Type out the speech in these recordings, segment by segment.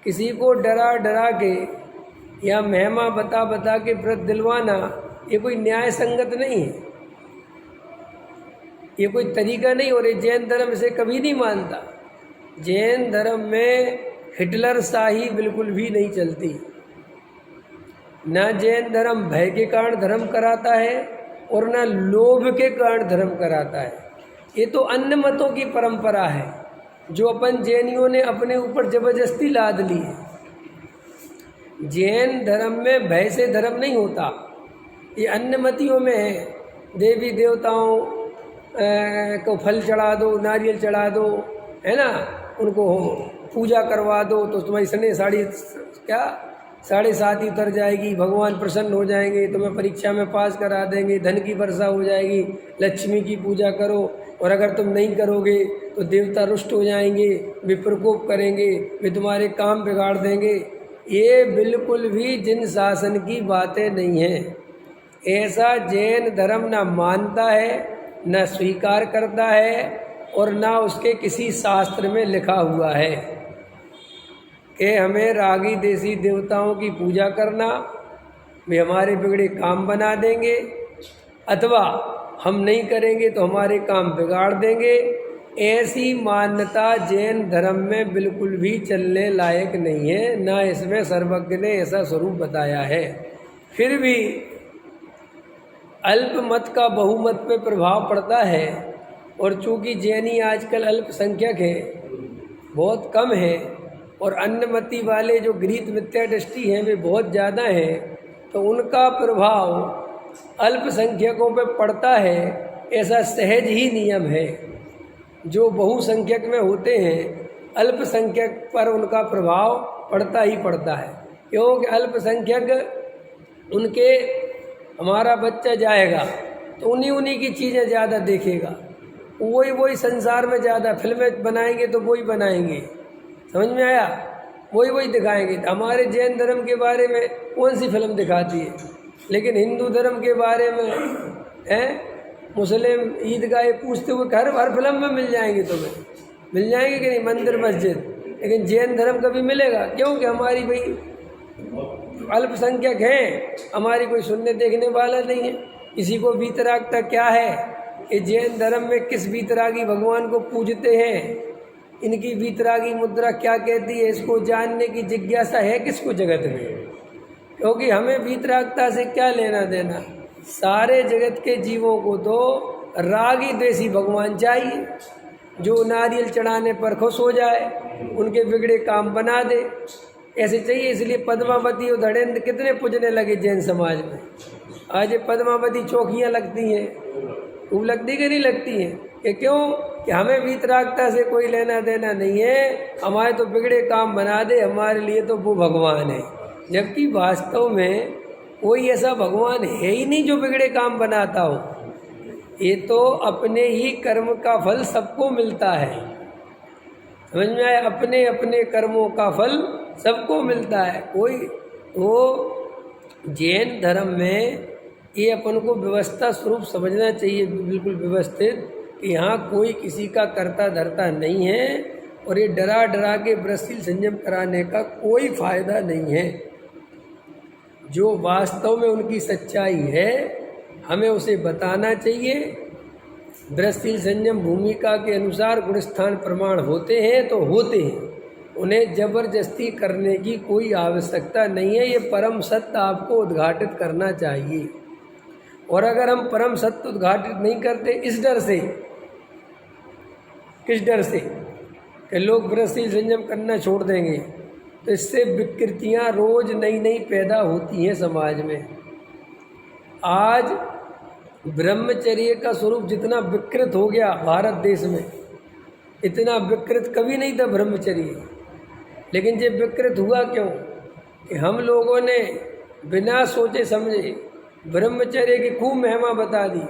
किसी को डरा डरा के या महिमा बता बता के व्रत दिलवाना ये कोई न्याय संगत नहीं है, ये कोई तरीका नहीं। और ये जैन धर्म इसे कभी नहीं मानता। जैन धर्म में हिटलर शाही बिल्कुल भी नहीं चलती। न जैन धर्म भय के कारण धर्म कराता है और न लोभ के कारण धर्म कराता है। ये तो अन्य मतों की परंपरा है जो अपन जैनियों ने अपने ऊपर जबरदस्ती लाद ली है। जैन धर्म में भय से धर्म नहीं होता, ये अन्य मतियों में है। देवी देवताओं को फल चढ़ा दो, नारियल चढ़ा दो, है ना, उनको पूजा करवा दो तो तुम्हारी सने साड़ी क्या 7.5 उतर जाएगी, भगवान प्रसन्न हो जाएंगे, तुम्हें परीक्षा में पास करा देंगे, धन की वर्षा हो जाएगी, लक्ष्मी की पूजा करो। और अगर तुम नहीं करोगे तो देवता रुष्ट हो जाएंगे, वे प्रकोप करेंगे, वे तुम्हारे काम बिगाड़ देंगे। ये बिल्कुल भी जिन शासन की बातें नहीं हैं। ऐसा जैन धर्म न मानता है, न स्वीकार करता है और न उसके किसी शास्त्र में लिखा हुआ है कि हमें रागी देसी देवताओं की पूजा करना वे हमारे बिगड़े काम बना देंगे, अथवा हम नहीं करेंगे तो हमारे काम बिगाड़ देंगे। ऐसी मान्यता जैन धर्म में बिल्कुल भी चलने लायक नहीं है, ना इसमें सर्वज्ञ ने ऐसा स्वरूप बताया है। फिर भी अल्पमत का बहुमत पे प्रभाव पड़ता है। और चूंकि जैनी आजकल अल्पसंख्यक है, बहुत कम है, और अन्यमति वाले जो गृहीत मिथ्या दृष्टि हैं वे बहुत ज़्यादा हैं, तो उनका प्रभाव अल्पसंख्यकों पे पड़ता है, ऐसा सहज ही नियम है। जो बहुसंख्यक में होते हैं अल्पसंख्यक पर उनका प्रभाव पड़ता ही पड़ता है, क्योंकि अल्पसंख्यक उनके हमारा बच्चा जाएगा तो उन्हीं की चीज़ें ज़्यादा देखेगा, वही संसार में ज़्यादा फिल्में बनाएंगे तो वही बनाएंगे, समझ में आया, वही दिखाएंगे। हमारे जैन धर्म के बारे में कौन सी फिल्म दिखाती है, लेकिन हिंदू धर्म के बारे में है मुस्लिम ईदगाह पूछते हुए हर फिल्म में मिल जाएंगे, तुम्हें मिल जाएंगे कि नहीं, मंदिर मस्जिद। लेकिन जैन धर्म कभी मिलेगा? क्योंकि हमारी भाई अल्पसंख्यक हैं, हमारी कोई सुनने देखने वाला नहीं है। किसी को वीतरागता क्या है कि जैन धर्म में किस वीतरागी भगवान को पूजते हैं, इनकी वीतरागी मुद्रा क्या कहती है, इसको जानने की जिज्ञासा है किसको जगत में? क्योंकि हमें वीतरागता से क्या लेना देना। सारे जगत के जीवों को तो रागी द्वेषी भगवान चाहिए, जो नारियल चढ़ाने पर खुश हो जाए, उनके बिगड़े काम बना दे, ऐसे चाहिए। इसलिए पद्मावती और धड़ेन्द्र कितने पूजने लगे जैन समाज में। आज ये पद्मावती चौकियाँ लगती हैं, खूब लगती कि नहीं लगती हैं? कि क्यों? कि हमें वीतरागता से कोई लेना देना नहीं है, हमारे तो बिगड़े काम बना दे, हमारे लिए तो वो भगवान है। जबकि वास्तव में कोई ऐसा भगवान है ही नहीं जो बिगड़े काम बनाता हो। ये तो अपने ही कर्म का फल सबको मिलता है, समझ में आए? अपने अपने कर्मों का फल सबको मिलता है। कोई तो जैन धर्म में ये अपन को व्यवस्था स्वरूप समझना चाहिए, बिल्कुल व्यवस्थित, कि यहाँ कोई किसी का करता धरता नहीं है और ये डरा डरा के व्रतशील संयम कराने का कोई फायदा नहीं है। जो वास्तव में उनकी सच्चाई है हमें उसे बताना चाहिए। व्रतशील संयम भूमिका के अनुसार गुणस्थान प्रमाण होते हैं तो होते हैं, उन्हें जबरदस्ती करने की कोई आवश्यकता नहीं है। ये परम सत्य आपको उद्घाटित करना चाहिए। और अगर हम परम सत्य उद्घाटित नहीं करते, इस डर से, किस डर से कि लोग व्रतशील संयम करना छोड़ देंगे, तो इससे विकृतियाँ रोज नई नई पैदा होती हैं समाज में। आज ब्रह्मचर्य का स्वरूप जितना विकृत हो गया भारत देश में, इतना विकृत कभी नहीं था ब्रह्मचर्य। लेकिन ये विकृत हुआ क्यों? कि हम लोगों ने बिना सोचे समझे ब्रह्मचर्य की खूब महिमा बता दी,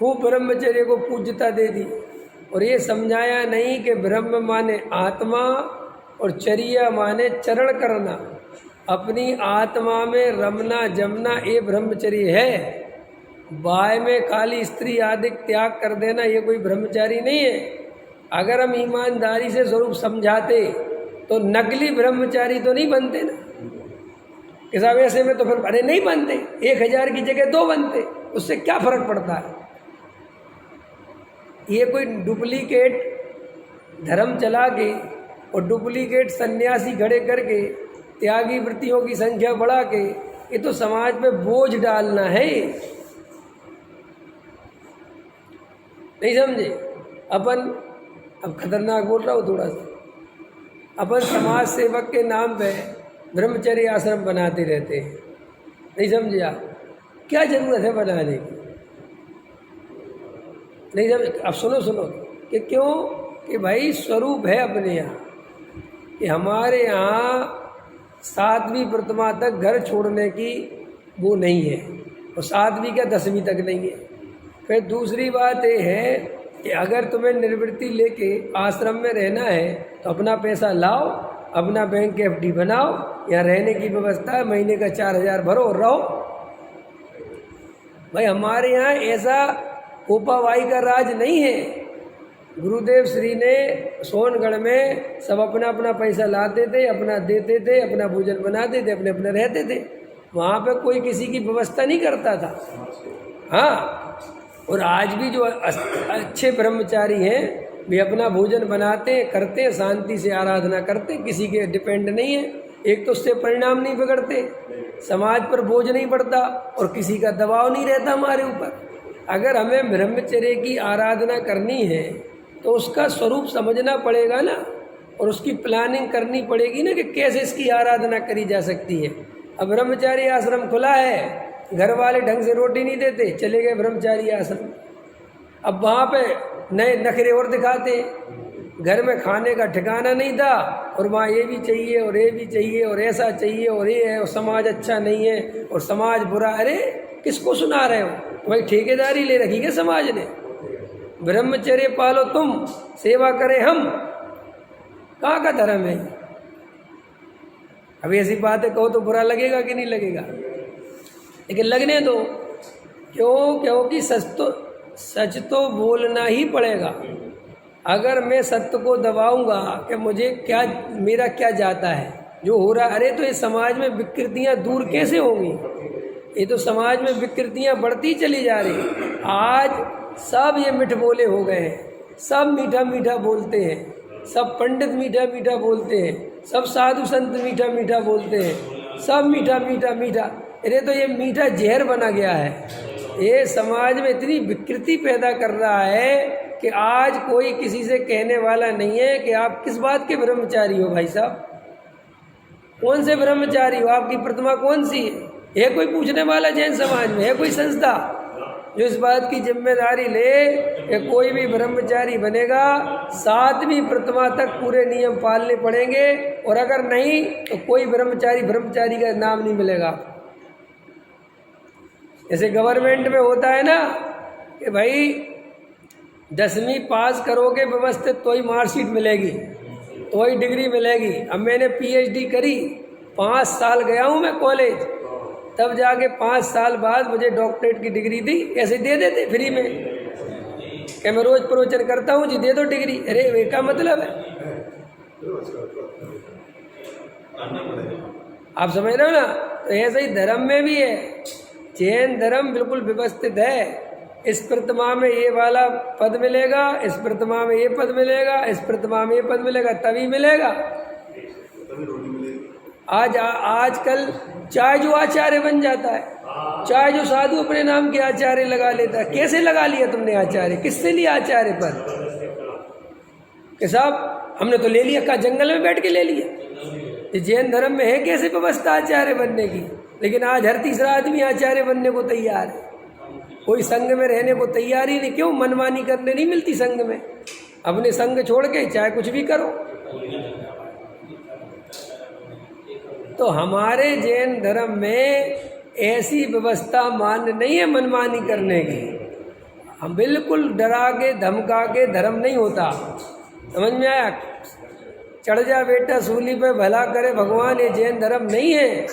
खूब ब्रह्मचर्य को पूज्यता दे दी, और ये समझाया नहीं कि ब्रह्म माने आत्मा और चर्या माने चरण करना। अपनी आत्मा में रमना जमना ये ब्रह्मचर्य है। बाय में खाली स्त्री आदि त्याग कर देना ये कोई ब्रह्मचारी नहीं है। अगर हम ईमानदारी से स्वरूप समझाते तो नकली ब्रह्मचारी तो नहीं बनते ना कि साहब ऐसे में तो फिर अरे नहीं बनते, 1000 की जगह 2 बनते, उससे क्या फर्क पड़ता है। ये कोई डुप्लीकेट धर्म चला के और डुप्लीकेट सन्यासी खड़े करके त्यागी वृत्तियों की संख्या बढ़ा के ये तो समाज पे बोझ डालना है। नहीं समझे? अपन अब खतरनाक बोल रहा हूँ थोड़ा सा, अपन समाज सेवक के नाम पे ब्रह्मचर्य आश्रम बनाते रहते हैं। नहीं समझे आप? क्या जरूरत है बनाने की? नहीं समझ? अब सुनो कि क्यों कि भाई स्वरूप है अपने यहाँ कि हमारे यहाँ 7वीं प्रतिमा तक घर छोड़ने की वो नहीं है, और 7वीं क्या 10वीं तक नहीं है। फिर दूसरी बात ये है कि अगर तुम्हें निवृत्ति लेके आश्रम में रहना है तो अपना पैसा लाओ, अपना बैंक के FD बनाओ, यहाँ रहने की व्यवस्था है, महीने का 4000 भरो और रहो। भाई हमारे यहाँ ऐसा ओपावाई का राज नहीं है। गुरुदेव श्री ने सोनगढ़ में सब अपना अपना पैसा लाते थे, अपना देते थे, अपना भोजन बनाते थे, अपने अपने रहते थे। वहाँ पे कोई किसी की व्यवस्था नहीं करता था। हाँ, और आज भी जो अच्छे ब्रह्मचारी हैं वे अपना भोजन बनाते हैं, करते हैं, शांति से आराधना करते हैं, किसी के डिपेंड नहीं है। एक तो उससे परिणाम नहीं बिगड़ते, समाज पर बोझ नहीं पड़ता और किसी का दबाव नहीं रहता हमारे ऊपर। अगर हमें ब्रह्मचर्य की आराधना करनी है तो उसका स्वरूप समझना पड़ेगा ना, और उसकी प्लानिंग करनी पड़ेगी ना कि कैसे इसकी आराधना करी जा सकती है। अब ब्रह्मचारी आश्रम खुला है, घर वाले ढंग से रोटी नहीं देते, चले गए ब्रह्मचारी आश्रम। अब वहाँ पे नए नखरे और दिखाते, घर में खाने का ठिकाना नहीं था और वहाँ ये भी चाहिए और ये भी चाहिए और ऐसा चाहिए और ये है, और समाज अच्छा नहीं है और समाज बुरा। अरे किसको सुना रहे हो? भाई ठेकेदारी ले रखी है समाज ने। ब्रह्मचर्य पालो तुम, सेवा करें हम। कहाँ का धर्म है? अब ऐसी बातें कहो तो बुरा लगेगा कि नहीं लगेगा? लेकिन लगने दो। क्यों? क्योंकि सच तो बोलना ही पड़ेगा। अगर मैं सत्य को दबाऊंगा कि मुझे क्या, मेरा क्या जाता है जो हो रहा, अरे तो ये समाज में विकृतियां दूर कैसे होंगी? ये तो समाज में विकृतियां बढ़ती चली जा रही। आज सब ये मिठ बोले हो गए हैं, सब मीठा मीठा बोलते हैं, सब पंडित मीठा मीठा बोलते हैं, सब साधु संत मीठा मीठा बोलते हैं, सब मीठा मीठा मीठा। अरे तो ये मीठा जहर बना गया है। ये समाज में इतनी विकृति पैदा कर रहा है कि आज कोई किसी से कहने वाला नहीं है कि आप किस बात के ब्रह्मचारी हो। भाई साहब, कौन से ब्रह्मचारी हो? आपकी प्रतिमा कौन सी है कोई पूछने वाला जैन समाज में? है कोई संस्था जो इस बात की जिम्मेदारी ले कि कोई भी ब्रह्मचारी बनेगा 7वीं प्रतिमा तक पूरे नियम पालने पड़ेंगे, और अगर नहीं तो कोई ब्रह्मचारी का नाम नहीं मिलेगा। जैसे गवर्नमेंट में होता है ना कि भाई 10वीं पास करोगे व्यवस्थित तो ही मार्कशीट मिलेगी, तो ही डिग्री मिलेगी। अब मैंने PhD करी, 5 साल गया हूँ मैं कॉलेज, तब जाके 5 साल बाद मुझे डॉक्टरेट की डिग्री दी। ऐसे दे देते फ्री में कि मैं रोज प्रवचन करता हूँ जी, दे दो डिग्री। अरे वे का मतलब है? आप समझ रहे हो ना? तो ऐसे ही धर्म में भी है। जैन धर्म बिल्कुल व्यवस्थित है। इस प्रतिमा में ये वाला पद मिलेगा, इस प्रतिमा में ये पद मिलेगा, इस प्रतिमा में ये पद मिलेगा, तभी मिलेगा। आजकल चाहे जो आचार्य बन जाता है, चाहे जो साधु अपने नाम के आचार्य लगा लेता है। कैसे लगा लिया तुमने आचार्य? किससे लिया आचार्य पद? कि साहब हमने तो ले लिया, का जंगल में बैठ के ले लिया। ये जैन धर्म में है कैसे व्यवस्था आचार्य बनने की? लेकिन आज हर तीसरा आदमी आचार्य बनने को तैयार है। कोई संघ में रहने को तैयार ही नहीं। क्यों? मनमानी करने नहीं मिलती संघ में। अपने संघ छोड़ के चाहे कुछ भी करो। तो हमारे जैन धर्म में ऐसी व्यवस्था मान्य नहीं है मनमानी करने की। हम बिल्कुल डरा के धमका के धर्म नहीं होता। समझ में आया? चढ़ जा बेटा सूली पे भला करे भगवान, ये जैन धर्म नहीं है।